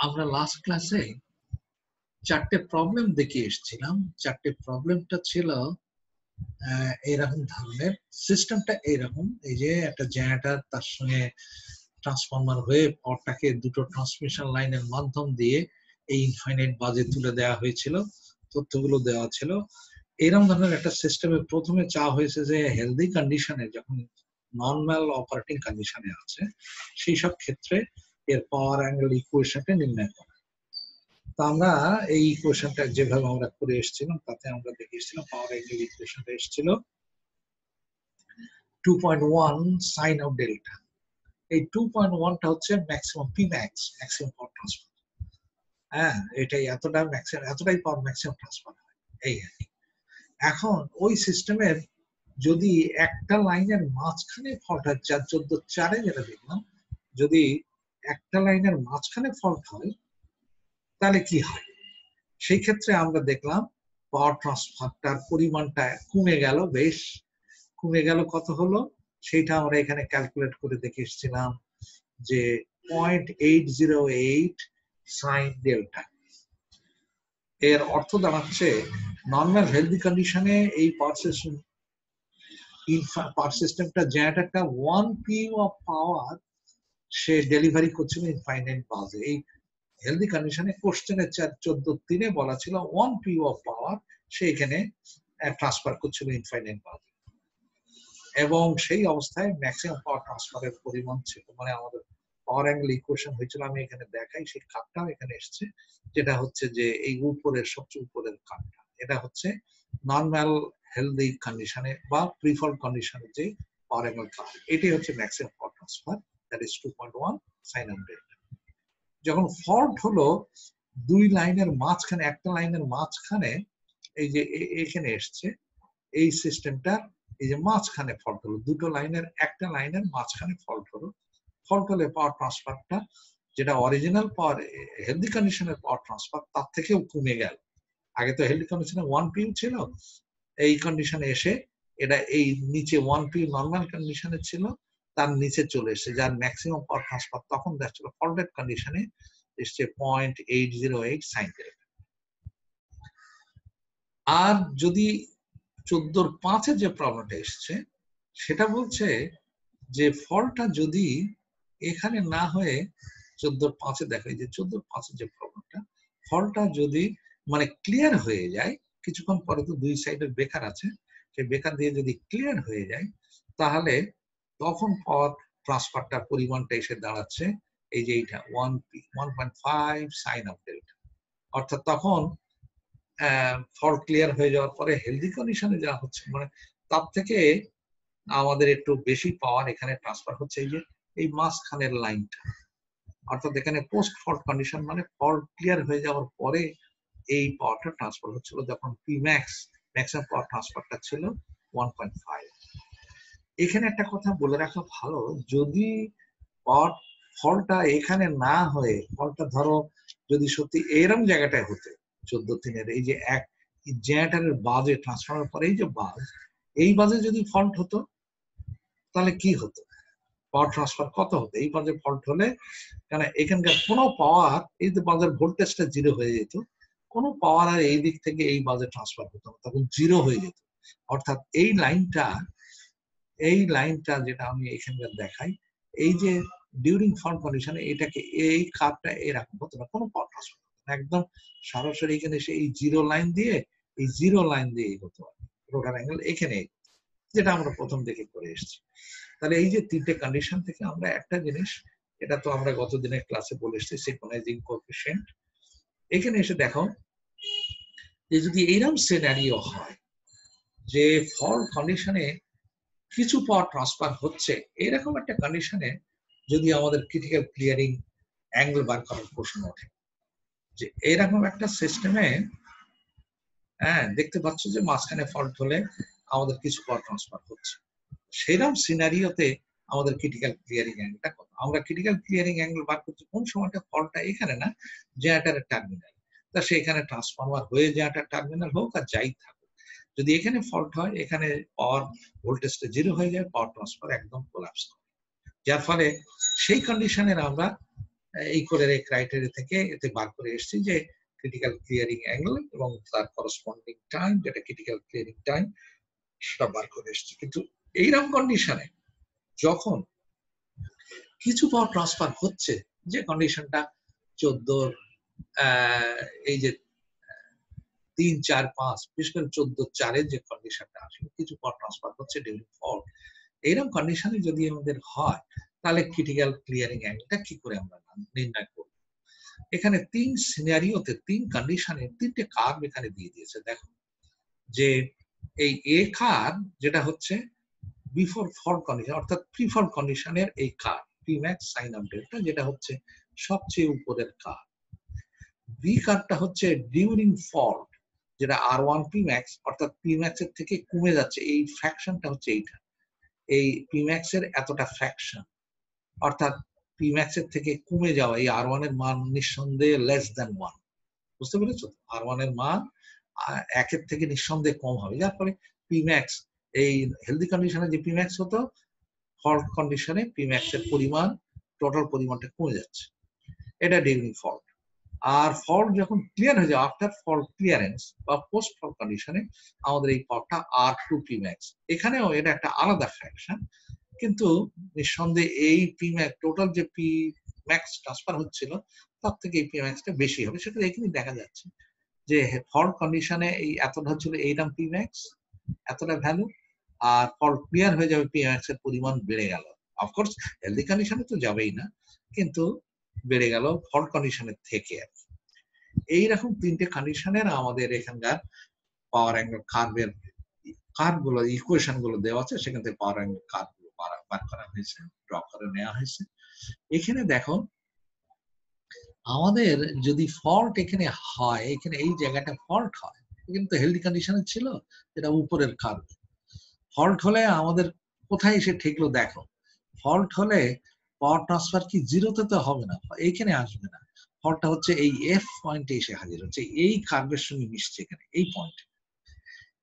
আমরা লাস্ট ক্লাসে চারটে প্রবলেম দেখে এসেছিলাম। চারটে প্রবলেমটা ছিল এইরকম ধরনের, সিস্টেমটা এইরকম, এই যে একটা জেনারেটর, তার সঙ্গে ট্রান্সফরমার হয়ে পাওয়ারটাকে দুটো ট্রান্সমিশন লাইনের মাধ্যম দিয়ে এই ইনফাইনাইট বাজে তুলে দেওয়া হয়েছিল, তথ্যগুলো দেওয়া ছিল। এরকম ধরনের একটা সিস্টেমে প্রথমে চাওয়া হয়েছে যে হেলদি কন্ডিশনে, যখন নর্মাল অপারেটিং কন্ডিশনে আছে সেই সব ক্ষেত্রে এর পাওয়ার অ্যাঙ্গেল ইকুয়েশনটা নির্ণয় করা। তো আমরা এই ইকুয়েশনটা যেভাবে আমরা করে এসেছিলাম তাতে আমরা দেখে এসেছিলাম পাওয়ার অ্যাঙ্গেল ইকুয়েশনটা এসেছিল 2.1 সাইন অফ ডেল্টা। এই 2.1টা হচ্ছে maximum P max, maximum power transfer. হ্যাঁ, এটাই এতটা ম্যাক্সিমাম, এতটাই পাওয়ার ম্যাক্সিমাম ট্রান্সফার হয় এই আর কি। এখন ওই সিস্টেমের যদি একটা লাইনের মাঝখানে ফল্ট হয়, 14.4 যেটা দেখলাম, যদি একটা লাইনের মাঝখানে ফল্ট হয় তাহলে কি হয়? সেই ক্ষেত্রে আমরা দেখলাম পাওয়ার ট্রান্সফারটার পরিমাণটা কমে গেল, বেশ কমে গেল। কত হলো সেইটা আমরা এখানে ক্যালকুলেট করে দেখে এসেছিলাম যে 0.808 সাইন ডেল্টা। এর অর্থ দাঁড়াচ্ছে নর্মাল হেলদি কন্ডিশনে এই পাওয়ার সিস্টেমটা জেনারেটরটা 1 পিউ অফ পাওয়ার সে ডেলিভারি করছিল ইনফাইনাইট বাজে। এই হেলদি কন্ডিশনে কোশ্চেনের 14.3 বলা ছিল 1 পিউ অফ পাওয়ার সে এখানে ট্রান্সফার করছিল ইনফাইনাইট বাজে, এবং সেই অবস্থায় ম্যাক্সিমাম পাওয়ার ট্রান্সফারের পরিমাণ ছিল, মানে আমাদের পাওয়ার অ্যাঙ্গেল ইকুয়েশন হয়েছিল, আমি এখানে দেখাই, সেই কাপটাও এখানে এসছে, যেটা হচ্ছে যে এই উপরের সবচেয়ে উপরের কাপটা, এটা হচ্ছে নর্মাল হেলদি কন্ডিশনে বা প্রিফার্ড কন্ডিশনে যে পাওয়ার অ্যাঙ্গেল কাপ, এটাই হচ্ছে maximum power transfer, that is 2.1 sine of delta. যখন ফল্ট হলো দুই লাইনের মাঝখানে, একটা লাইনের মাঝখানে, এই যে এখানে এসছে এই সিস্টেমটা, এই যে মাঝখানে ফল্ট হলো, দুটো লাইনের, একটা লাইনের মাঝখানে ফল্ট হলো। ফল্ট হলে পাওয়ার ট্রান্সফারটা যেটা অরিজিনাল পাওয়ার হেলদি কন্ডিশনের পাওয়ার ট্রান্সফার তার থেকেও কমে গেল। আগে তো হেলদি কন্ডিশনে 1 পিউ ছিল, এই কন্ডিশনে এসে এটা এই নিচে 1 পিউ নর্মাল কন্ডিশনে ছিল, তার নিচে চলে এসেছে, যার ম্যাক্সিমাম পাওয়ার ট্রান্সফার তখন দেখছিল ফল্টেড কন্ডিশনে এসছে 0.808 সাইন ডেল্টা। আর যদি 14.5 যে প্রবলেমটা এসছে সেটা বলছে যে ফলটা যদি এখানে না হয়ে 14.5 দেখায়, যে 14.5 যে প্রবলেমটা, ফলটা যদি মানে ক্লিয়ার হয়ে যায়, কিছুক্ষণ পরে তো দুই সাইডের বেকার আছে, সেই বেকার দিয়ে যদি ক্লিয়ার হয়ে যায় তাহলে তখন পাওয়ার ট্রান্সফারটা পরিমাণটা এসে দাঁড়াচ্ছে এই যে এইটা 1.5 সাইন অফ ডেল্টা। অর্থাৎ তখন ফল্ট ক্লিয়ার হয়ে যাওয়ার পরে হেলদি কন্ডিশনে যা হচ্ছে, মানে তার থেকে আমাদের একটু বেশি পাওয়ার এখানে ট্রান্সফার হচ্ছে এই যে এই মাঝখানের লাইনটা। অর্থাৎ এখানে পোস্ট ফল্ট কন্ডিশন, মানে ফল্ট ক্লিয়ার হয়ে যাওয়ার পরে এই পাওয়ারটা ট্রান্সফার হচ্ছিল, যখন পি ম্যাক্স, ম্যাক্সিমাম পাওয়ার ট্রান্সফারটা ছিল 1.5। এখানে একটা কথা বলে রাখা ভালো, যদি পাওয়ার ফলটা এখানে না হয়ে, ফলটা ধরো যদি সত্যি এরকম জায়গাটায় হতো 14.3 এই যে এক জেনারেটরের বাজে ট্রান্সফারের পরে এই যে বাজ, এই বাজে যদি ফল্ট হতো তাহলে কি হতো, পাওয়ার ট্রান্সফার কত হতো? এই বাজে ফল্ট হলে, কারণ এখানকার কোনো পাওয়ার, এই যে বাজের ভোল্টেজটা জিরো হয়ে যেত, কোনো পাওয়ার আর এই দিক থেকে এই বাজে ট্রান্সফার হতো না, তখন জিরো হয়ে যেত। অর্থাৎ এই লাইনটা যেটা আমি এখানকার দেখাই, এই যে ডিউরিং ফল্ট কন্ডিশনে এটাকে এই কাপটা এরকম হতো না, কোনো পাওয়ার ট্রান্সফার হতো না, একদম সরাসরি এখানে এসে এই জিরো লাইন দিয়ে হতো রোটার অ্যাঙ্গেল এখানে, যেটা আমরা প্রথম দেখে করে এসেছি। তাহলে এই যে তিনটে কন্ডিশন থেকে আমরা একটা জিনিস, এটা তো আমরা গত দিনের ক্লাসে বলে এসেছি, সিনক্রোনাইজিং কোএফিশিয়েন্ট। এখানে এসে দেখো যে যদি এইরকম সিনারিও হয় যে ফল্ট কন্ডিশনে কিছু পাওয়ার ট্রান্সফার হচ্ছে, এরকম একটা কন্ডিশনে যদি আমাদের ক্রিটিক্যাল ক্লিয়ারিং অ্যাঙ্গেল বার করার প্রশ্ন ওঠে, যে এরকম একটা সিস্টেমে দেখতে পাচ্ছ যে মাঝখানে ফল্ট হলে আমাদের কিছু পাওয়ার ট্রান্সফার হচ্ছে, সেরকম সিনারিওতে আমাদের ক্রিটিক্যাল ক্লিয়ারিং অ্যাঙ্গেলটা কত? আমরা ক্রিটিক্যাল ক্লিয়ারিং অ্যাঙ্গেল বার করছি কোন সময়টা ফল্টটা এখানে না, জেনারেটরের টার্মিনাল, তা সেখানে ট্রান্সফরমার হয়ে জেনারেটর টার্মিনাল হোক আর যাই থাকুক, যদি এখানে ফল্ট হয়, এখানে পাওয়ার ভোল্টেজটা জিরো হয়ে যায়, পাওয়ার ট্রান্সফার একদম কোলাপস করে, যার ফলে সেই কন্ডিশনের আমরা এই করে ক্রাইটেরিয়া থেকে এতে বার করে এসেছি যে ক্রিটিক্যাল ক্লিয়ারিং অ্যাঙ্গেল এবং তার করসপন্ডিং টাইম, যেটা ক্রিটিক্যাল ক্লিয়ারিং টাইম, সেটা বার করে এসেছি। কিন্তু এইরকম কন্ডিশনে যখন কিছু পাওয়ার ট্রান্সফার হচ্ছে, যে কন্ডিশনটা 14 এই যে 3, 4, 5, বিশেষ করে 14-4 যে কন্ডিশনটা আসলে কিছু পাওয়ার ট্রান্সফার হচ্ছে ডিউরিং ফল্ট, এইরকম কন্ডিশনে যদি আমাদের হয় তাহলে ক্রিটিক্যাল ক্লিয়ারিং অ্যাঙ্গেলটা কি করে আমরা নির্ণয় করব? এখানে 3 সিনারিওতে 3 কন্ডিশনে 3টে কার্ভ এখানে দিয়ে দিয়েছে। দেখো যে এই এ কার্ভ যেটা হচ্ছে বিফোর ফল্ট কন্ডিশন অর্থাৎ প্রি ফল্ট কন্ডিশনের এই curve Pmax sin of delta, যেটা হচ্ছে সবচেয়ে উপরের কার্ভ। বি কার্ভটা হচ্ছে ডিউরিং ফল্ট, যেটা R1 Pmax অর্থাৎ Pmax এর থেকে কমে যাচ্ছে, এই ফ্র্যাকশনটা হচ্ছে এইটা, এই Pmax এর এতটা ফ্র্যাকশন অর্থাৎ Pmax এর থেকে কমে যাওয়া, এই R1 এর মান নিঃসন্দেহে লেস দ্যান 1, বুঝতে পেরেছো? R1 এর মান 1 এর থেকে নিঃসন্দেহে কম হবে, যার ফলে Pmax এই হেলদি কন্ডিশনে যে Pmax হতো, ফল্ট কন্ডিশনে Pmax এর পরিমাণ, টোটাল পরিমাণটা কমে যাচ্ছে, এটা ডিউরিং ফল্ট। আর ফল্ট যখন ক্লিয়ার হয়ে যায়, আফটার ফল্ট ক্লিয়ারেন্স বা পোস্ট ফল্ট কন্ডিশনে আমাদের এই পাওয়ারটা R2 Pmax, এখানেও এটা একটা আলাদা ফ্র্যাকশন, কিন্তু নিঃসন্দেহে এই Pmax টোটাল যে Pmax ট্রান্সফার হচ্ছিল তার থেকে এই Pmaxটা বেশি হবে। সেটা এখানে দেখা যাচ্ছে যে ফল্ট কন্ডিশনে এই এতটা ছিল এইরকম Pmax, এতটা ভ্যালু, আর ফল্ট ক্লিয়ার হয়ে যাবে Pmax এর পরিমাণ বেড়ে গেল। অফকোর্স হেলদি কন্ডিশনে তো যাবেই না, কিন্তু বেড়ে গেল ফল্ট কন্ডিশনের থেকে আর কি। এইরকম 3টে কন্ডিশনের আমাদের এখানকার পাওয়ার অ্যাঙ্গেল কার্ভের কার্ভগুলো, ইকুয়েশন গুলো দেওয়া আছে, সেখান থেকে পাওয়ার অ্যাঙ্গেল কার্ভগুলো বার করা হয়েছে, ড্র করে নেওয়া হয়েছে। এখানে দেখো আমাদের যদি ফল্ট এখানে হয়, এখানে এই জায়গাটা ফল্ট হয়, কিন্তু হেলদি কন্ডিশনে ছিল, এটা উপরের কার্ভ। ফল্ট হলে আমাদের কোথায় এসে ঠেকলো দেখো, ফল্ট হলে পাওয়ার ট্রান্সফার কি জিরোতে তো হবে না, এইখানে আসবে না, ফল্টটা হচ্ছে এই এফ পয়েন্টে এসে হাজির হচ্ছে, এই কার্ভের সঙ্গে মিশছে এখানে এই পয়েন্টে,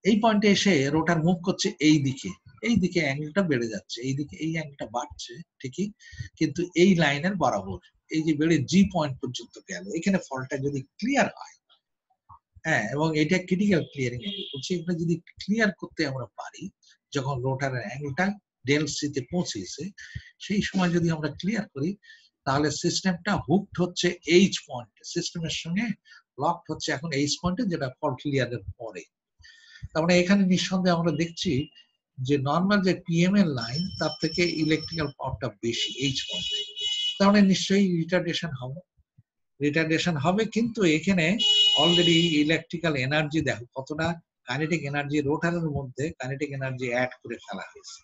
এই পয়েন্টে এসে রোটার মুভ করছে এই দিকে, এই দিকে অ্যাঙ্গেলটা বেড়ে যাচ্ছে, এই দিকে এই অ্যাঙ্গেলটা বাড়ছে ঠিকই, কিন্তু এই লাইনের বরাবর এই যে বেড়ে জি পয়েন্ট পর্যন্ত গেল, এখানে ফল্টটা যদি ক্লিয়ার হয়, হ্যাঁ, এবং এটা ক্রিটিক্যাল ক্লিয়ারিং অ্যাঙ্গেল বলছি, এটা যদি ক্লিয়ার করতে আমরা পারি, যখন রোটারের অ্যাঙ্গেলটা ডেল সিতে পৌঁছেছে, সেই সময় যদি আমরা ক্লিয়ার করি, তাহলে সিস্টেমটা হুকড হচ্ছে এইচ পয়েন্টে, সিস্টেমের সঙ্গে লকড হচ্ছে এখন এইচ পয়েন্টে, যেটা ফল্ট ক্লিয়ারের পরে। তার মানে এখানে নিঃসন্দেহে আমরা দেখছি যে নর্মাল যে পিএম এর লাইন, তার থেকে ইলেকট্রিক্যাল পাওয়ারটা বেশি এইচ পয়েন্টে, তার মানে নিশ্চয়ই রিটার্ডেশন হবে, কিন্তু এখানে অলরেডি ইলেকট্রিক্যাল এনার্জি দেখো কতটা কাইনেটিক এনার্জি রোটারের মধ্যে কাইনেটিক এনার্জি অ্যাড করে ফেলা হয়েছে।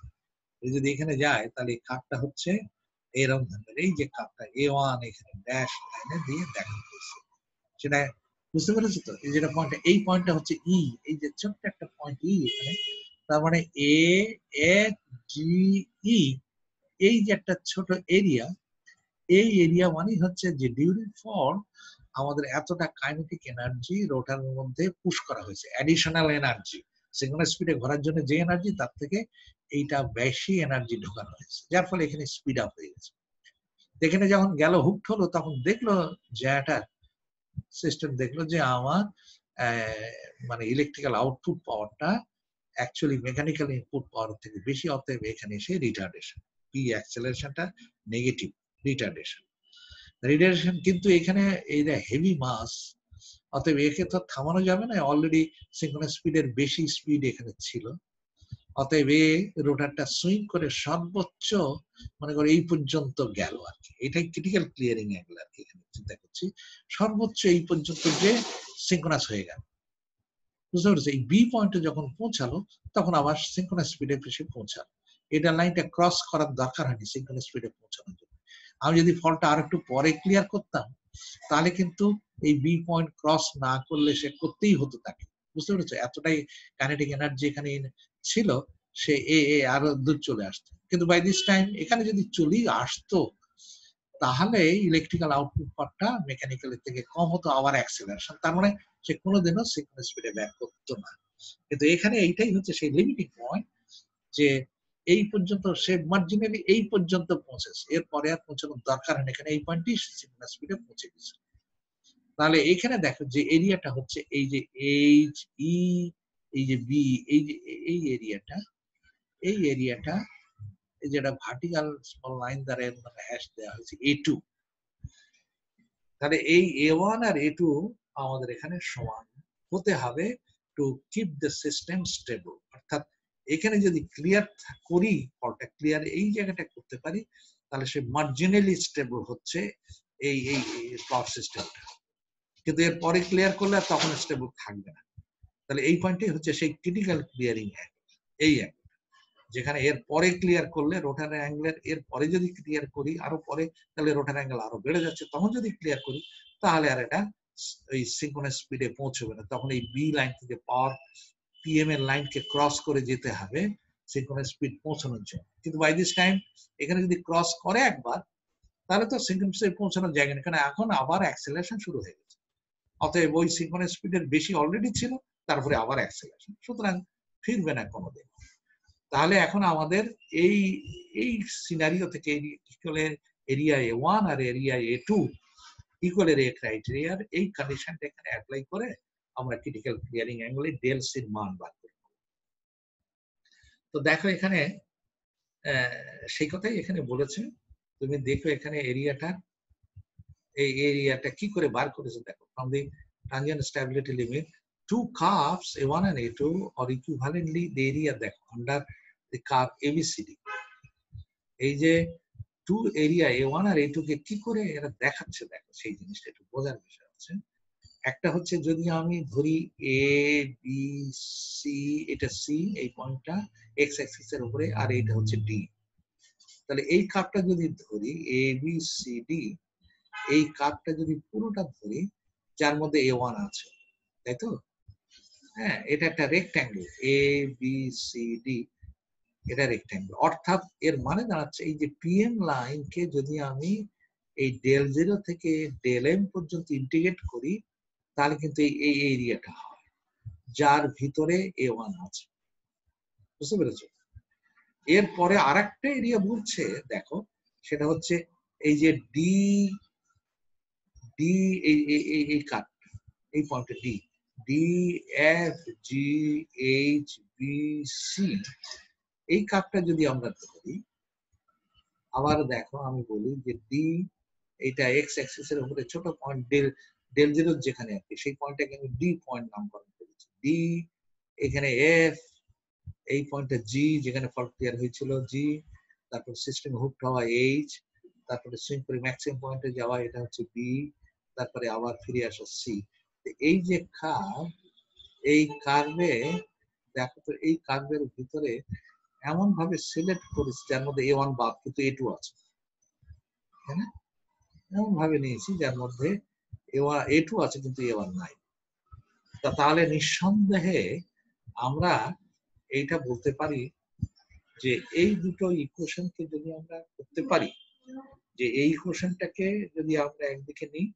এই যদি এখানে যায় তাহলে এই কার্ভটা হচ্ছে এরকম ধরনের, এই যে কার্ভটা A1 এখানে ড্যাশ লাইনে দিয়ে দেখানো হয়েছে, সেটা বুঝতে পেরেছো তো? এই যেটা পয়েন্ট, এই পয়েন্টটা হচ্ছে ই, এই যে ছোট্ট একটা পয়েন্ট ই এখানে, তার মানে এ এফ জি ই, এই যে একটা ছোট এরিয়া, এই এরিয়া মানে হচ্ছে যে ডিউরিং ফল্ট আমাদের এতটা কাইনেটিক এনার্জি রোটারের মধ্যে পুশ করা হয়েছে, অ্যাডিশনাল এনার্জি, সিঙ্গেল স্পিডে ঘোরার জন্য যে এনার্জি, তার থেকে এইটা বেশি এনার্জি ঢোকানো হয়েছে, যার ফলে এখানে স্পিড আপ হয়ে গেছে। এখানে যখন গেল হুকড হলো, তখন দেখলো যে একটা সিস্টেম দেখলো যে আমার মানে ইলেকট্রিক্যাল আউটপুট পাওয়ারটা অ্যাকচুয়ালি মেকানিক্যাল ইনপুট পাওয়ার থেকে বেশি, অতএব এখানে এসে রিটার্ডেশন, পি অ্যাক্সেলারেশনটা নেগেটিভ, রিটার্ডেশন। কিন্তু এখানে এই যে হেভি মাস, অতএব একে তো থামানো যাবে না, অলরেডি সিঙ্ক্রোনাস স্পিডের বেশি স্পিড এখানে ছিল, অতএব রোটারটা সুইং করে সর্বোচ্চ মনে করো এই পর্যন্ত গেল আর কি, এটাই ক্রিটিক্যাল ক্লিয়ারিং অ্যাঙ্গেল আর কি, এখানে চিন্তা করছি সর্বোচ্চ এই পর্যন্ত যে সিঙ্ক্রোনাস হয়ে গেল, বুঝতে পেরেছো? এই বি পয়েন্টে যখন পৌঁছালো, তখন আবার সিঙ্ক্রোনাস স্পিডে এসে পৌঁছালো, এটা লাইনটা ক্রস করার দরকার হয়নি সিঙ্ক্রোনাস স্পিডে পৌঁছানোর জন্য। আমি যদি ফলটা আর একটু পরে ক্লিয়ার করতাম, তাহলে কিন্তু এই বি পয়েন্ট ক্রস না করলে সে করতেই হতো তাকে, বুঝতে পেরেছো? এতটাই কাইনেটিক এনার্জি এখানে ছিল, সে আরো দূর চলে আসতো, কিন্তু বাই দিস টাইম এখানে যদি চলেই আসতো, তাহলে ইলেকট্রিক্যাল আউটপুট পাওয়ারটা মেকানিক্যাল থেকে কম হতো, আবার অ্যাক্সেলারেশন, তার মানে সে কোনোদিনও সিঙ্ক্রোনাস স্পিডে ব্যাক করতো না। কিন্তু এখানে এইটাই হচ্ছে সেই লিমিটিং পয়েন্ট, যে এই পর্যন্ত সে মার্জিনালি এই পর্যন্ত পৌঁছেছে, এরপরে আর পৌঁছানোর দরকার হয় না, এখানে এই পয়েন্টই সিঙ্ক্রোনাস স্পিডে পৌঁছে গেছে। তাহলে এখানে দেখো যে এরিয়াটা হচ্ছে এই যে এইচ ই, এই যে বি, এই যে এই এরিয়াটা এই যেটা ভার্টিক্যাল স্মল লাইন দ্বারা হ্যাশ দেওয়া হয়েছে A2। তাহলে এই A1 আর A2 আমাদের এখানে সমান হতে হবে to keep the system stable. অর্থাৎ এখানে যদি ক্লিয়ার করি, ফলটা ক্লিয়ার এই জায়গাটা করতে পারি, তাহলে সে মার্জিনালি স্টেবল হচ্ছে এই এই প্লট সিস্টেমটা। কিন্তু এর পরে ক্লিয়ার করলে তখন স্টেবল থাকবে না। তাহলে এই পয়েন্টটাই হচ্ছে সেই ক্রিটিক্যাল ক্লিয়ারিং অ্যাঙ্গেল, এই অ্যাঙ্গেল যেখানে এর পরে ক্লিয়ার করলে রোটার অ্যাঙ্গেলের এর পরে যদি ক্লিয়ার করি আরো পরে, তাহলে রোটার অ্যাঙ্গেল আরো বেড়ে যাচ্ছে। তখন যদি ক্লিয়ার করি তাহলে আর এটা এই সিঙ্ক্রোনাস স্পিডে পৌঁছবে না, তখন এই বি লাইন থেকে পাওয়ার পিএম এর লাইনকে ক্রস করে যেতে হবে সিঙ্ক্রোনাস স্পিড পৌঁছানোর জন্য। কিন্তু বাই দিস টাইম এখানে যদি ক্রস করে একবার, তাহলে তো সিঙ্ক্রোনাস স্পিড পৌঁছানোর জায়গা নেই, কারণ এখন আবার অ্যাক্সেলারেশন শুরু হয়ে গেছে। অতএব ওই সিঙ্ক্রোনাস স্পিডের বেশি অলরেডি ছিল, তারপরে আবার অ্যাক্সেলারেশন, সুতরাং ফিরবে না কোনোদিন। তাহলে এখন আমাদের এই এই সিনারিও থেকে ইকুয়ালের এরিয়া A1 আর এরিয়া A2 ইকুয়ালের এ ক্রাইটেরিয়ার এই কন্ডিশনটা এখানে অ্যাপ্লাই করে আমরা ক্রিটিক্যাল ক্লিয়ারিং অ্যাঙ্গেলে ডেল সির মান বার করি। তো দেখো এখানে সেই কথাই এখানে বলেছে। তুমি দেখো এখানে এরিয়াটা, এই এরিয়াটা কি করে বার করেছে দেখো। From the tangent stability limit, two curves A1 and A2 are equivalently the area দেখো under the curve ABCD। এই যে টু এরিয়া A1 আর A2 কে কি করে এরা দেখাচ্ছে দেখো, সেই জিনিসটা একটু বোঝার বিষয় আছে। একটা হচ্ছে যদি আমি ধরি এ বি সি, এটা সি এই পয়েন্টটা এক্স অ্যাক্সিস এর উপরে, আর এটা হচ্ছে ডি। তাহলে এই কার্ভটা যদি ধরি এ বি সি ডি, এই কার্ভটা যদি পুরোটা ধরি যার মধ্যে A1 আছে, তাই তো? হ্যাঁ, এটা একটা rectangle A B C D, এটা রেক্ট্যাঙ্গেল। অর্থাৎ এর মানে দাঁড়াচ্ছে এই যে পিএম লাইনকে যদি আমি এই ডেল জিরো থেকে ডেল এম পর্যন্ত ইন্টিগ্রেট করি, তাহলে কিন্তু এই এরিয়াটা হয় যার ভিতরে A1 আছে। বুঝতে পেরেছো? এরপরে আরেকটা এরিয়া বলছে দেখো, সেটা হচ্ছে এই যে ডি ডি এই কার্ভটা, এই পয়েন্টে D D F G H B C, এই কার্ভটা যদি আমরা ধরি, আবার দেখো আমি বলি যে ডি এটা এক্স অ্যাক্সিস এর উপরে ছোট পয়েন্ট ডেল জিরো যেখানে আছে সেই পয়েন্টটাকে আমি ডি পয়েন্ট নামকরণ করেছি। ডি, এখানে এফ, এই পয়েন্টটা জি যেখানে ফল্ট ক্লিয়ার হয়েছিল জি, তারপর সিস্টেম হুকড হওয়া এইচ, তারপরে সুইং করে ম্যাক্সিমাম পয়েন্টে যাওয়া এটা হচ্ছে বি, তারপরে আবার ফিরে আসা সি। এই যে কার্ভ, এই কার্ভে দেখো তো এই কার্ভের ভিতরে এমন ভাবে সিলেক্ট করেছি যার মধ্যে A1 বাদ কিন্তু A2 আছে, তাই না? এমন ভাবে নিয়েছি যার মধ্যে A2 আছে কিন্তু A1 নাই। তাহলে নিঃসন্দেহে আমরা এইটা বলতে পারি যে এই দুটো ইকুয়েশনকে যদি আমরা করতে পারি, যে এই ইকুয়েশনটাকে যদি আমরা একদিকে নিই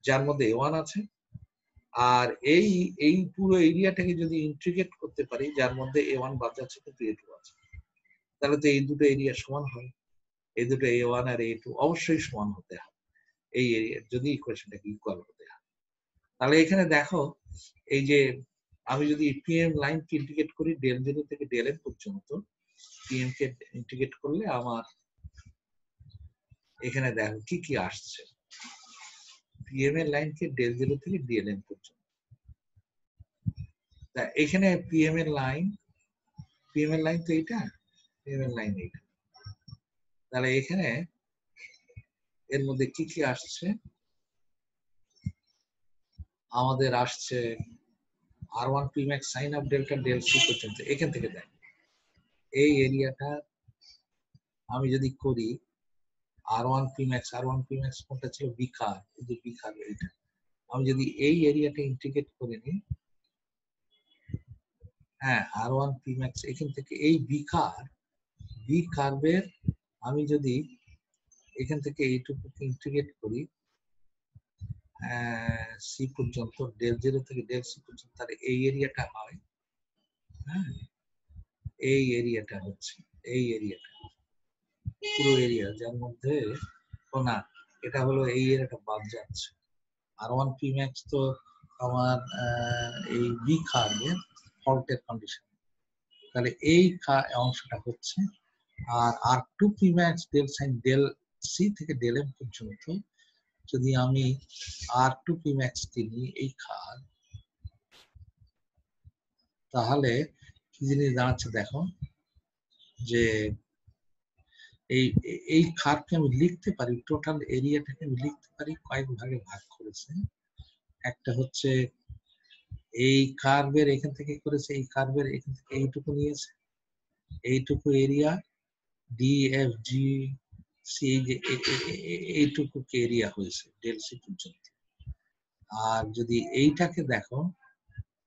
যার মধ্যে A1 আছে, আর এই এই পুরো এরিয়াটাকে যদি ইন্টিগ্রেট করতে পারি যার মধ্যে A1 বাদ যাচ্ছে কিন্তু A2 আছে, তাহলে তো এই দুটো এরিয়া সমান হয়। এই দুটো A1 আর A2 অবশ্যই সমান হতে হবে এই এরিয়া যদি ইকুয়েশনটাকে ইকুয়াল হতে হয়। তাহলে এখানে দেখো এই যে আমি যদি পিএম লাইনকে ইন্টিগ্রেট করি ডেল জিরো থেকে ডেল এম পর্যন্ত, পিএম কে ইন্টিগ্রেট করলে আমার এখানে দেখো কি কি আসছে। পিএম এর লাইনকে ডেল জিরো থেকে ডেল এম পর্যন্ত, তা এখানে পিএম এর লাইন তো এইটা, পিএম এর লাইন এইটা। তাহলে এখানে এর মধ্যে কি কি আসছে, আমাদের আসছে R1 Pmax sin of delta del C পর্যন্ত। এখান থেকে দেখ এই এরিয়াটা আমি যদি করি R1 Pmax কোনটা ছিল বিকার, এই যে বিকার এইটা, আমি যদি এই এরিয়াটা ইন্টিগ্রেট করে নিই, হ্যাঁ R1 Pmax এখান থেকে এই বি কার্ভের আমি যদি এখান থেকে এইটুকুকে ইন্টিগ্রেট করি সি পর্যন্ত, ডেল জিরো থেকে ডেল সি পর্যন্ত, তাহলে এই এরিয়াটা হয়। হ্যাঁ, এই এরিয়াটা হচ্ছে এই এরিয়াটা, পুরো এরিয়া যার মধ্যে না, এটা হলো এই এরিয়াটা বাদ যাচ্ছে। R1 Pmax তো আমার এই বি কার্ভের ফল্টের কন্ডিশন, তাহলে এই অংশটা হচ্ছে। আর R2 Pmax del sine del C থেকে ডেল এম পর্যন্ত যদি আমি R2 Pmax কে নিই এই খার, তাহলে কি জিনিস দাঁড়াচ্ছে দেখো, যে এই এই খারকে আমি লিখতে পারি, টোটাল এরিয়াটাকে আমি লিখতে পারি কয়েক ভাগে ভাগ করেছে। একটা হচ্ছে এই কার্ভের এখান থেকে করেছে, এই কার্ভের এখান থেকে এইটুকু নিয়েছে, এইটুকু area D F G C, যে এইটুকু এরিয়া হয়েছে ডেল সি পর্যন্ত। আর যদি এইটাকে দেখো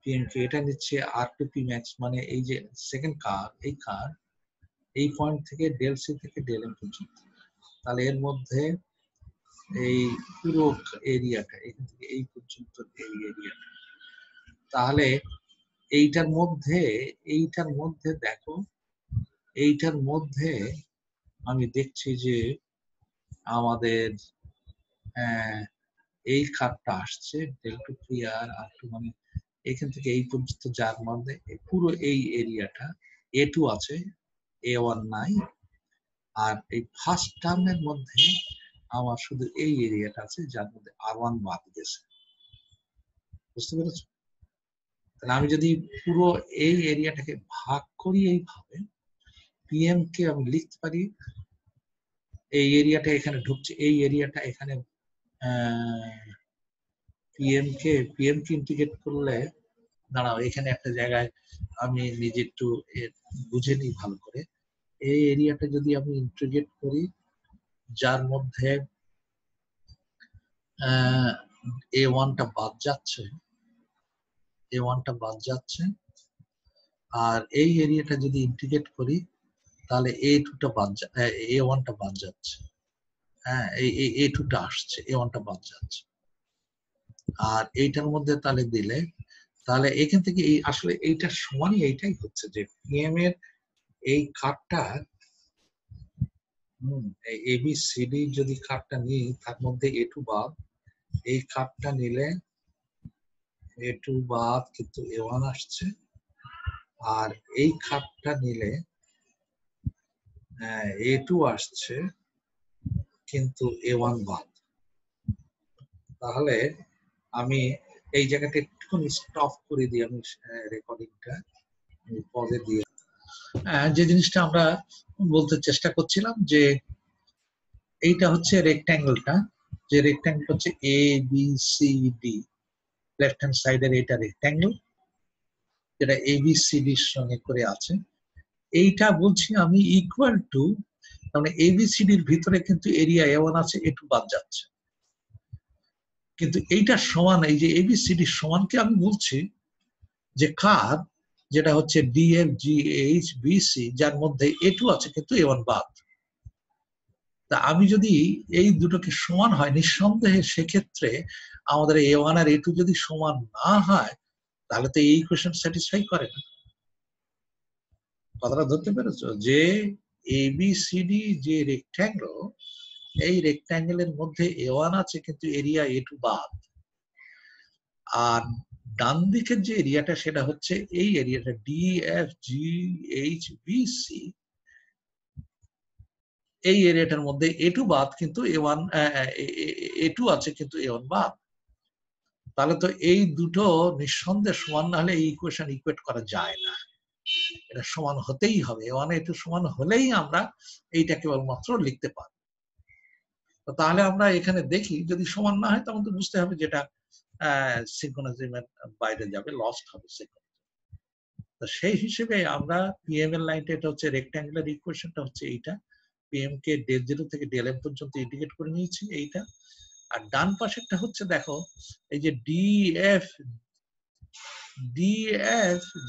পিএমকে, এটা নিচ্ছে R2 Pmax, মানে এই যে সেকেন্ড কার, এই কার এই পয়েন্ট থেকে ডেল সি থেকে ডেল এম পর্যন্ত, তাহলে এর মধ্যে এই পুরো এরিয়াটা এখান থেকে এই পর্যন্ত এই এরিয়াটা, তাহলে এইটার মধ্যে দেখো, এইটার মধ্যে আমি দেখছি যে আমাদের এই খাতটা আসছে del two P R R2, মানে এখান থেকে এই পর্যন্ত, যার মধ্যে পুরো এই এরিয়াটা A2 আছে, A1 নাই। আর এই ফার্স্ট টার্মের মধ্যে আমার শুধু এই এরিয়াটা আছে যার মধ্যে R1 বাদ গেছে। বুঝতে পেরেছো? তাহলে আমি যদি পুরো এই এরিয়াটাকে ভাগ করি এইভাবে, পিএম কে আমি লিখতে পারি, এই এরিয়াটা এখানে ঢুকছে, এই এরিয়াটা এখানে পিএম কে ইন্টিগ্রেট করলে, দাঁড়াও এখানে একটা জায়গায় আমি নিজে একটু বুঝে নিই ভালো করে। এই এরিয়াটা যদি আমি ইন্টিগ্রেট করি, যার মধ্যে A1টা বাদ যাচ্ছে, আর এই এরিয়াটা যদি ইন্টিগ্রেট করি, তাহলে A2টা বাদ, A1টা বাদ যাচ্ছে। হ্যাঁ, এই A2টা আসছে, A1টা বাদ যাচ্ছে। আর এইটার মধ্যে তাহলে দিলে, তাহলে এখান থেকে এই আসলে এইটার সমানই এইটাই হচ্ছে, যে পিএম এর এই কার্ডটা, এই ABCD যদি কার্ডটা নিই, তার মধ্যে A2 বাদ, এই কার্ডটা নিলে A2 বাদ কিন্তু A1 আসছে। আর এই খাতটা নিলে A2 আসছে কিন্তু A1 বাদ। তাহলে আমি এই জায়গাটা একটুখানি স্টপ করে দিই, আমি রেকর্ডিংটা পজে দিয়ে, যে জিনিসটা আমরা বলতে চেষ্টা করছিলাম, যে এইটা হচ্ছে রেক্ট্যাঙ্গেলটা, যে রেক্ট্যাঙ্গেল হচ্ছে ABCD, লেফট হ্যান্ড সাইডের এটা রেক্ট্যাঙ্গেল, যেটা ABCD এর সঙ্গে করে আছে। এইটা বলছি আমি ইকুয়াল টু, মানে ABCD এর ভিতরে কিন্তু এরিয়া A1 আছে, A2 বাদ যাচ্ছে, কিন্তু এইটা সমান, এই যে ABCD সমানকে আমি বলছি যে কার, যেটা হচ্ছে DFGHBC, যার মধ্যে A2 আছে কিন্তু A1 বাদ। তা আমি যদি এই দুটোকে সমান হয়, নিঃসন্দেহে সেক্ষেত্রে আমাদের A1 আর A2 যদি সমান না হয়, তাহলে তো এই ইকুয়েশন স্যাটিসফাই করে না। কথাটা ধরতে পেরেছো? যে ABCD যে রেক্ট্যাঙ্গেল, এই রেক্ট্যাঙ্গেলের মধ্যে A1 আছে কিন্তু এরিয়া A2 বাদ। আর ডান দিকের যে এরিয়াটা, সেটা হচ্ছে এই এরিয়াটা DFGHBC, এই এরিয়াটার মধ্যে A2 বাদ কিন্তু A2 আছে কিন্তু A1 বাদ। তাহলে তো এই দুটো নিঃসন্দেহে সমান না হলে এই ইকুয়েশন ইকুয়েট করা যায় না, এটা সমান হতেই হবে। A1 A2 সমান হলেই আমরা এইটা কেবলমাত্র লিখতে পারি। তাহলে আমরা এখানে দেখি, যদি সমান না হয় তখন তো বুঝতে হবে যেটা সিনক্রোনিজমের বাইরে যাবে, লস্ট হবে সিনক্রোনিজম। তো সেই হিসেবে আমরা পিএম এর লাইনটা, এটা হচ্ছে রেক্ট্যাঙ্গুলার ইকুয়েশনটা হচ্ছে এইটা, পিএম কে ডেল জিরো থেকে ডেল এম পর্যন্ত ইন্টিগ্রেট করে নিয়েছি এইটা। আর ডান পাশেরটা হচ্ছে দেখো, এই যে ডিএফ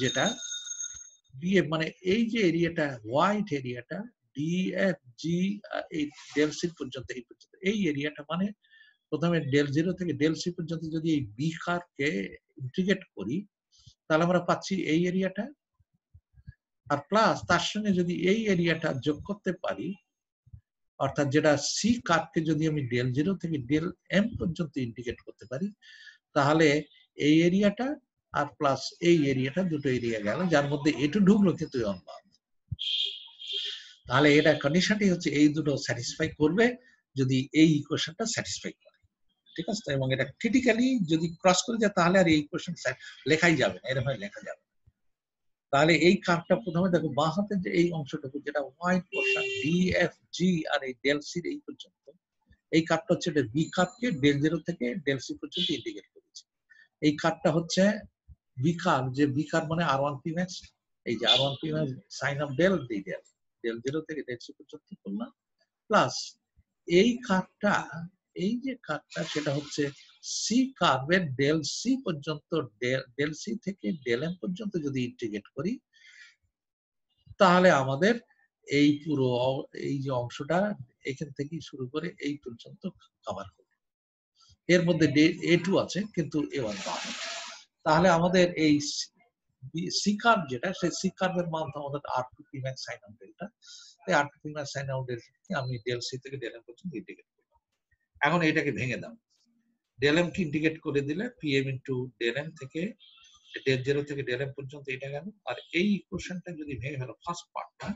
যেটা ডিএফ, মানে এই যে এরিয়াটা, হোয়াইট এরিয়াটা ডিএফজি, এই ডেল সি পর্যন্ত, এই এরিয়াটা, মানে প্রথমে ডেল জিরো থেকে ডেল সি পর্যন্ত যদি এই বি কার্ভকে ইন্টিগ্রেট করি, তাহলে আমরা পাচ্ছি এই এরিয়াটা। আর প্লাস তার সঙ্গে যদি এই এরিয়াটা যোগ করতে পারি, অর্থাৎ যেটা সি কার্ভকে যদি আমি ডেল জিরো থেকে ডেল এম পর্যন্ত ইন্ডিকেট করতে পারি, তাহলে এই এরিয়াটা আর প্লাস এই এরিয়াটা, দুটো এরিয়া গেল, যার মধ্যে এটু ঢুকলো কিন্তু অনবাউন্ড। তাহলে এটা কন্ডিশনটি হচ্ছে এই দুটো স্যাটিসফাই করবে যদি এই ইকুয়েশনটা স্যাটিসফাই করে, ঠিক আছে? এবং এটা ক্রিটিক্যালি যদি ক্রস করে যায় তাহলে আর এই ইকুয়েশন লেখাই যাবে না, এরকম লেখা যাবে। তাহলে এই কার্ভটা প্রথমে দেখো বাঁ হাতের যে এই অংশটুকু যেটা wide portion D F G আর এই ডেল সির এই পর্যন্ত, এই কার্ভটা হচ্ছে বি কার্ভকে ডেল জিরো থেকে ডেল সি পর্যন্ত ইন্ডিকেট করেছে। এই কার্ভটা হচ্ছে বি কার্ভ, যে বি কার্ভ মানে আর ওয়ান পি ম্যাক্স, এই যে R one P max sine of del D del, del zero থেকে ডেল সি পর্যন্ত করলাম, প্লাস এই কার্ভটা, এই যে কার্ভটা সেটা হচ্ছে সি কার্ভের ডেল সি পর্যন্ত, ডেল সি থেকে ডেল এম পর্যন্ত যদি ইন্টিগ্রেট করি তাহলে আমাদের এই পুরো এই যে অংশটা এখান থেকে শুরু করে এই পর্যন্ত কভার করবে। এর মধ্যে এ টু আছে কিন্তু এ ওয়ান পাবে। তাহলে আমাদের এই সি কার্ভ যেটা, সেই সি কার্ভের মান আমাদের R two P max sine of delta, এই R two P max sine of delta আমি ডেল সি থেকে ডেল এম পর্যন্ত ইন্টিগ্রেট করলাম। এখন এটাকে ভেঙে দাও, ডেল এম কে ইন্টিগ্রেট করে দিলে পিএম ইন্টু ডেল এম থেকে ডেল জিরো থেকে ডেল এম পর্যন্ত এটা গেল। আর এই ইকুয়েশনটা যদি ভেঙে ফেলো ফার্স্ট পার্টটা,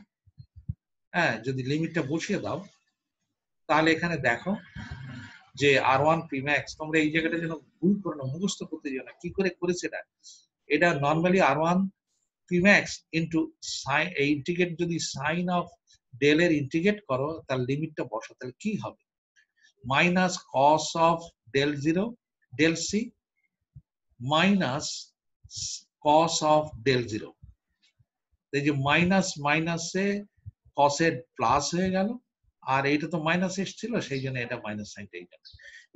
হ্যাঁ, যদি লিমিটটা বসিয়ে দাও তাহলে এখানে দেখো যে আর ওয়ান পি ম্যাক্স, তোমরা এই জায়গাটা যেন ভুল করো না, মুখস্থ করতে যাও না, কি করে করেছে এটা। এটা normally R one P max into sine, integrate যদি সাইন অফ ডেল এর ইন্টিগ্রেট করো তার লিমিটটা বসো, তাহলে কি হবে, minus cos of del zero del C minus cos of del zero. এই যে মাইনাস মাইনাসে কসের প্লাস হয়ে গেল, আর এইটা তো মাইনাস এসেছিল সেই জন্য এটা মাইনাস সাইনটা এইটা।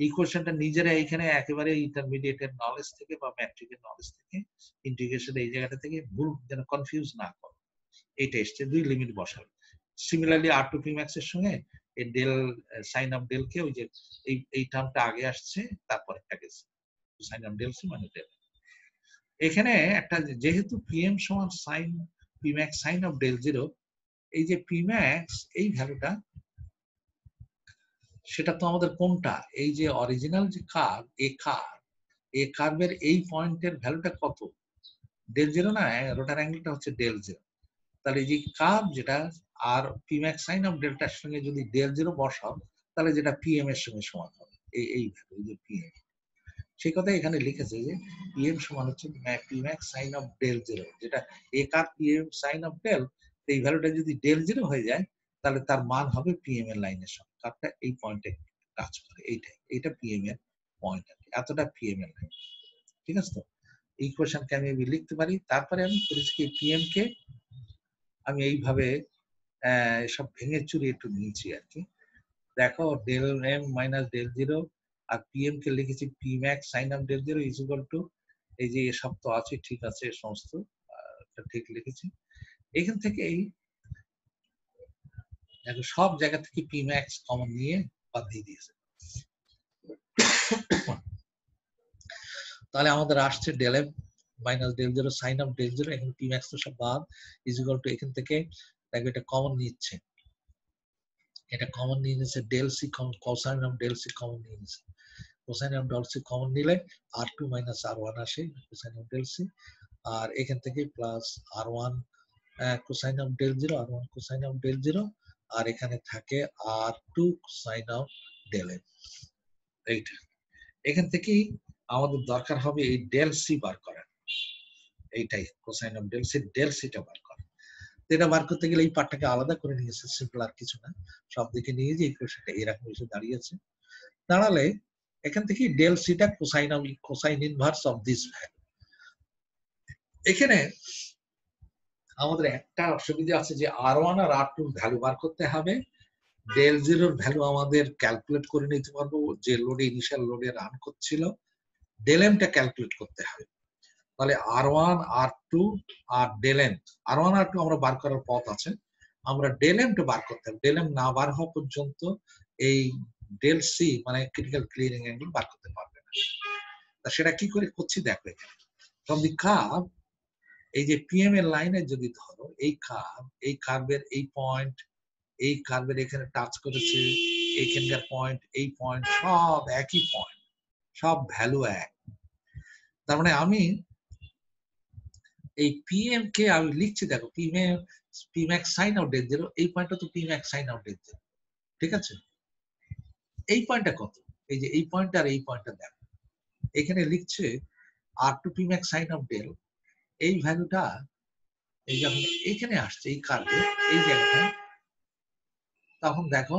ইকুয়েশনটা নিজেরা এইখানে একেবারে ইন্টারমিডিয়েটের নলেজ থেকে বা ম্যাট্রিকের নলেজ থেকে ইন্টিগ্রেশন এই জায়গাটা থেকে ভুল যেন কনফিউজ না করো, এইটা এসছে, দুই লিমিট বসাবে। Similarly R two P max এর সঙ্গে এই ডেল সাইন অফ ডেল কে, ওই যে এই টার্মটা আগে আসছে তারপর একটা গেছে সাইন অফ ডেল সি মানে ডেল। এখানে একটা যেহেতু পিএম সমান sine P max sine of del zero, এই যে পি ম্যাক্স এই ভ্যালুটা সেটা তো আমাদের কোনটা, এই যে অরিজিনাল যে কার্ভ, এ কার্ভের এই পয়েন্টের ভ্যালুটা কত, ডেল জিরো না, রোটার অ্যাঙ্গেলটা হচ্ছে ডেল জিরো। তাহলে এই যে কার্ভ যেটা আর পি ম্যাক্স সাইন অফ ডেল্টার সঙ্গে যদি ডেল জিরো বসাও তাহলে যেটা পিএম এর সঙ্গে সমান হবে, এই ভ্যালু যে পিএম, সেই কথা এখানে লিখেছে যে পিএম সমান হচ্ছে P max sine of del zero, যেটা A curve PM sine of del, এই ভ্যালুটা যদি ডেল জিরো হয়ে যায় তাহলে তার মান হবে পিএম এর লাইনের সঙ্গে, কার্ভটা এই পয়েন্টে কাজ করে, এইটা পিএম এর পয়েন্ট, এতটা পিএম এর লাইন, ঠিক আছে? তো ইকুয়েশনকে আমি লিখতে পারি। তারপরে আমি করেছি কি পিএম কে আমি এইভাবে সব ভেঙে চুরি একটু নিয়েছি আর কি। দেখো del M minus del zero, আর পিএম কে লিখেছি P max sine of del zero is equal to, এই যে এসব তো আছে ঠিক আছে, সমস্ত ঠিক লিখেছি। এখান থেকে এই দেখো সব জায়গা থেকে পি ম্যাক্স কমন নিয়ে বাদ দিয়ে দিয়েছে, তাহলে আমাদের আসছে del M minus del zero sine of del zero, এখানে পি ম্যাক্স তো সব বাদ, ইজ ইকুয়াল টু এখান থেকে দেখো এটা কমন নিচ্ছে, এটা কমন নিয়ে নিচ্ছে del C, cosine of del C common নিয়ে নিচ্ছে, cosine of del C common নিলে R two minus R one আসে কোসাইন অফ ডেল সি, আর এখান থেকে plus R one cosine of del zero, R one cosine of del zero, আর এখানে থাকে R two cosine of del M. এইটা এখান থেকেই আমাদের দরকার হবে এই ডেল সি বার করা, এইটাই কোসাইন অফ ডেল সিটা বার করা। এটা বার করতে গেলে এই পার্টটাকে আলাদা করে নিয়েছে, সিম্পল আর কিছু না, সব দিকে নিয়ে যে ইকুয়েশনটা এরকম এসে দাঁড়িয়েছে। দাঁড়ালে এখান থেকে ডেল সিটা cosine inverse of this value. এখানে আমাদের একটা অসুবিধা আছে যে R one R R to value বার করতে হবে, ডেল জিরোর ভ্যালু আমাদের ক্যালকুলেট করে নিতে পারবো, যে লোডে ইনিশিয়াল লোডে রান করছিল ডেল এমটা ক্যালকুলেট করতে হবে। তাহলে আর ওয়ান আর টু আর ডেল এম, আর ওয়ান আর টু আমরা বার করার পথ আছে, আমরা ডেল এমটা বার করতে হবে, ডেল এম না বার হওয়া পর্যন্ত এই ডেল সি মানে ক্রিটিক্যাল ক্লিয়ারিং অ্যাঙ্গেল বার করতে পারবে না। তা সেটা কি করে করছি দেখো, এখানে ফ্রম দি কার্ভ এই যে পিএম এর লাইনে যদি ধরো এই কার্ভের এই পয়েন্ট, এই কার্ভের এখানে টাচ করেছে, এইখানকার পয়েন্ট, এই পয়েন্ট সব একই পয়েন্ট, সব ভ্যালু এক। তার মানে আমি এই পিএম কে আমি লিখছি, দেখো পিম্যাক্স সাইন আউট ডেট 0, এই পয়েন্টটা তো পিম্যাক্স সাইন আউট ডেট 0, ঠিক আছে? এই পয়েন্টটা কত? এই যে এই পয়েন্ট আর এই পয়েন্টটা দেখো, এখানে লিখছে R2 P max sign out del, এই ভ্যালুটা এই যখন এখানে আসছে এই কার্ভে এই জায়গাটা, তখন দেখো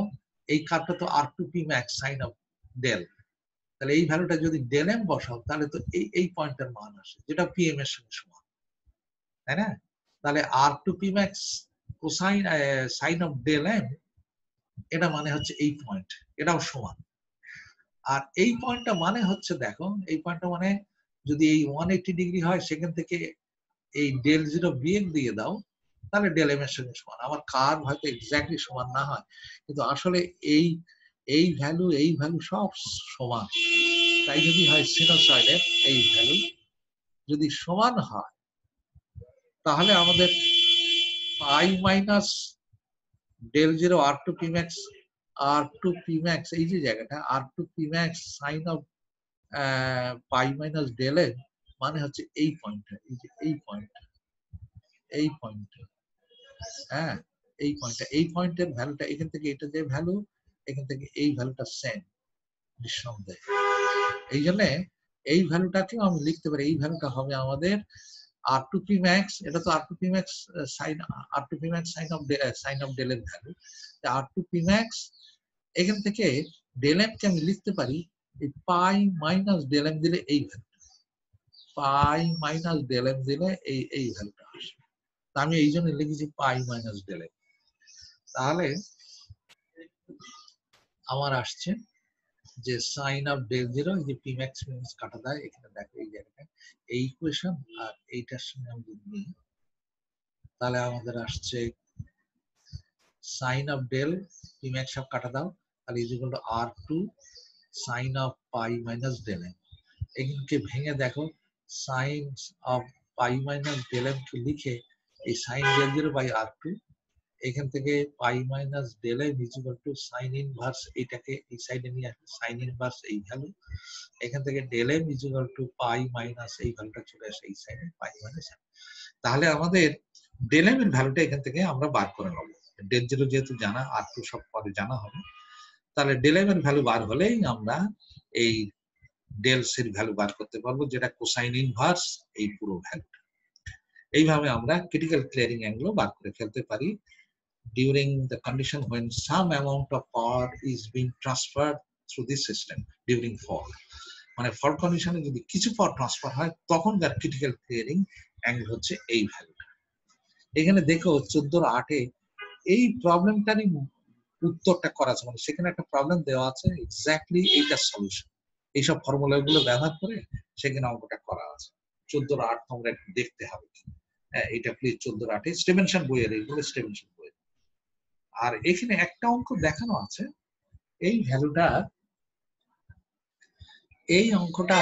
এই কার্ভটা তো R2 P max sign out del, তাহলে এই ভ্যালুটা যদি ডেল এম বসাও তাহলে তো এই পয়েন্টের মান আসে, যেটা পিএম এর সঙ্গে সমান, তাই না? তাহলে R2 P max cosine sine of del M, এটা মানে হচ্ছে এই পয়েন্ট, এটাও সমান। আর এই পয়েন্টটা মানে হচ্ছে, দেখো এই পয়েন্টটা মানে যদি এই 180 ডিগ্রি হয়, সেখান থেকে এই ডেল 0 বিয়োগ দিয়ে দাও, তাহলে ডেল এম এর সঙ্গে সমান। আমার কার্ভ হয়তো এক্স্যাক্টলি সমান না হয়, কিন্তু আসলে এই ভ্যালু সব সমান। তাই যদি হয় সিনোসয়েডের এই ভ্যালু যদি সমান হয়, তাহলে আমাদের পাই মাইনাস ডেল 0 R2 পিম্যাক্স এই যে জায়গাটা R2 P max sine of pi minus del এর মানে হচ্ছে এই পয়েন্টটা, এই যে এই পয়েন্টটা, হ্যাঁ এই পয়েন্টের ভ্যালুটা এখান থেকে এটা যে ভ্যালু, এখান থেকে এই ভ্যালুটা সেম নিঃসন্দেহে। এই জন্য এই ভ্যালুটাকেও আমি লিখতে পারি, এই ভ্যালুটা হবে আমাদের R2 পিম্যাক্স, এটা তো R2 P max sine of del এর ভ্যালু, R2 পিম্যাক্স এখান থেকে ডেল এম কে আমি লিখতে পারি এই পাই মাইনাস ডেল এম দিলে এই ভ্যালুটা, পাই মাইনাস ডেল এম দিলে এই ভ্যালুটা আসবে। আমি এই জন্য লিখেছি পাই মাইনাস ডেল এম। তাহলে আমার আসছে যে সাইন অফ ডেল 0, এই যে পিম্যাক্স কাটা দেয়, এখানে দেখো এই জায়গাটা এই ইকুয়েশন, আর এইটার সঙ্গে আমি যদি নিই, তাহলে আমাদের আসছে সাইন অফ ডেল পিম্যাক্স সব কাটা দাও, তাহলে is equal to R2 sine of pi minus del M. এখানকে ভেঙে দেখো, sine of pi minus del M কে লিখে এই সাইন ডেল 0 বাই R2, এখান থেকে pi minus del M is equal to sine inverse, এটাকে এই সাইডে নিয়ে আসবে সাইন ইনভার্স এই ভ্যালু, এখান থেকে del M is equal to pi minus এই ভ্যালুটা চলে আসে এই সাইডে পাই মাইনাস। তাহলে আমাদের ডেল এম এর ভ্যালুটা এখান থেকে আমরা বার করে নেব। ডেল 0 যেহেতু জানা, R2 সব পরে জানা হবে, তাহলে ডেল এম এর ভ্যালু বার হলেই আমরা এই ডেল সির ভ্যালু বার করতে পারবো, যেটা কোসাইন ইনভার্স এই পুরো ভ্যালুটা। এইভাবে আমরা ক্রিটিক্যাল ক্লিয়ারিং অ্যাঙ্গেল বার করে ফেলতে পারি during the condition when some amount of power is being transferred through this system during fault. মানে ফল্ট কন্ডিশনে যদি কিছু পাওয়ার ট্রান্সফার হয়, তখনকার ক্রিটিক্যাল ক্লিয়ারিং অ্যাঙ্গেল হচ্ছে এই ভ্যালুটা। এখানে দেখো 14/8 এই প্রবলেমটারই উত্তরটা করা আছে, মানে সেখানে একটা প্রবলেম দেওয়া আছে, এক্স্যাক্টলি এইটার সলিউশন, এইসব ফর্মুলা গুলো ব্যবহার করে সেখানে অঙ্কটা করা আছে। 14/8 তোমরা একটু দেখতে হবে, হ্যাঁ এটা প্লিজ 14/8 স্টিভেনসন বইয়ের, এইগুলো স্টিভেনসন বইয়ের। আর এখানে একটা অঙ্ক দেখানো আছে, এই ভ্যালুটা, এই অঙ্কটা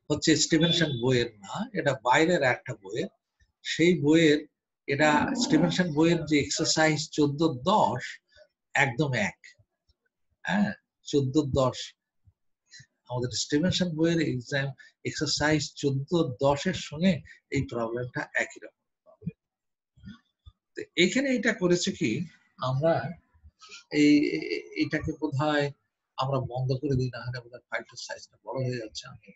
হচ্ছে স্টিভেনসন বইয়ের না, এটা বাইরের একটা বইয়ের, সেই বইয়ের, এটা স্টিভেনসন বইয়ের যে এক্সারসাইজ 14-10 একদম এক, হ্যাঁ 14-10 আমাদের স্টিভেনসন বইয়ের এক্সাম এক্সারসাইজ 14-10 এর সঙ্গে এই প্রবলেমটা একই রকম। এখানে এটা করেছে কি, আমরা এইটাকে বোধহয় আমরা বন্ধ করে দিই, না হলে বোধহয় ফাইলটার সাইজটা বড় হয়ে যাচ্ছে। আমি